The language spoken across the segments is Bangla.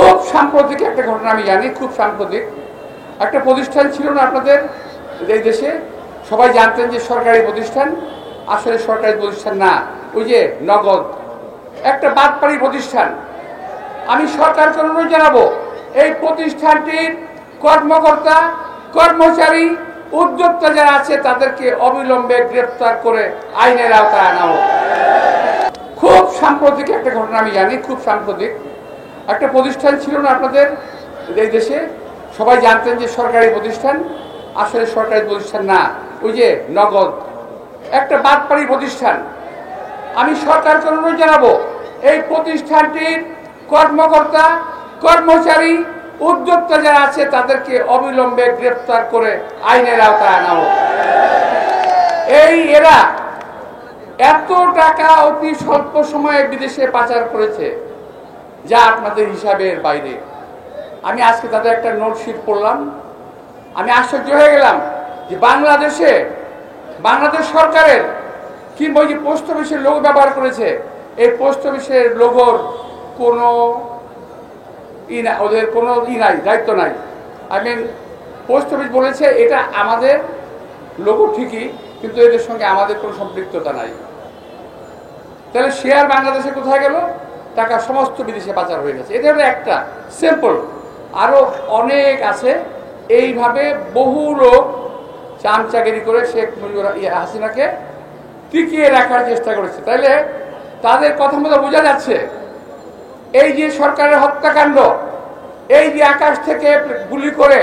খুব সাম্প্রতিক একটা ঘটনা আমি জানি, খুব সাম্প্রতিক একটা প্রতিষ্ঠান ছিল না আপনাদের এই দেশে, সবাই জানতেন যে সরকারি প্রতিষ্ঠান, আসলে সরকারি প্রতিষ্ঠান না, ওই যে নগদ একটা বাটপাড়ি প্রতিষ্ঠান। আমি সরকারকে অনুরোধ জানাবো, এই প্রতিষ্ঠানটির কর্মকর্তা, কর্মচারী, উদ্যোক্তা যারা আছে তাদেরকে অবিলম্বে গ্রেফতার করে আইনের আওতায় আনা হোক। খুব সাম্প্রতিক একটা ঘটনা আমি জানি, খুব সাম্প্রতিক একটা প্রতিষ্ঠান ছিল না আপনাদের এই দেশে, সবাই জানতেন যে সরকারি প্রতিষ্ঠান, আসলে সরকারি প্রতিষ্ঠান না, ওই যে নগদ একটা বাটপাড়ি প্রতিষ্ঠান। আমি সরকারকে অনুরোধ জানাবো, এই প্রতিষ্ঠানটির কর্মকর্তা, কর্মচারী, উদ্যোক্তা যারা আছে তাদেরকে অবিলম্বে গ্রেফতার করে আইনের আওতায় আনা হোক। এরা এত টাকা অতি স্বল্প সময়ে বিদেশে পাচার করেছে যা আপনাদের হিসাবের বাইরে। আমি আজকে তাদের একটা নোটশিট পড়লাম, আমি আশ্চর্য হয়ে গেলাম যে বাংলাদেশ সরকারের কিংবা যে পোস্ট অফিসের লোগো ব্যবহার করেছে, এই পোস্ট অফিসের লোগোর কোনো ওদের কোনো নাই, দায়িত্ব নাই। পোস্ট অফিস বলেছে এটা আমাদের লোগো ঠিকই, কিন্তু এদের সঙ্গে আমাদের কোনো সম্পৃক্ততা নাই। তাহলে শেয়ার বাংলাদেশে কোথায় গেল? টাকা সমস্ত বিদেশে পাচার হয়ে গেছে। এটা হলো একটা সিম্পল, আরো অনেক আছে। এইভাবে বহু লোক চামচাগিরি করে শেখ হাসিনাকে টিকিয়ে রাখার চেষ্টা করেছে। তাইলে তাদের কথা মতো বোঝা যাচ্ছে এই যে সরকারের হত্যাকাণ্ড, এই যে আকাশ থেকে গুলি করে,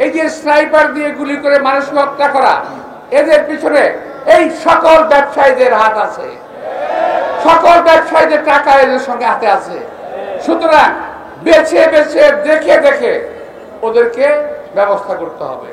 এই যে স্নাইপার দিয়ে গুলি করে মানুষকে হত্যা করা, এদের পিছনে এই সকল ব্যবসায়ীদের হাত আছে, সকল ব্যবসায়ীদের টাকা এদের সঙ্গে হাতে আছে। সুতরাং বেছে বেছে দেখে দেখে ওদেরকে ব্যবস্থা করতে হবে।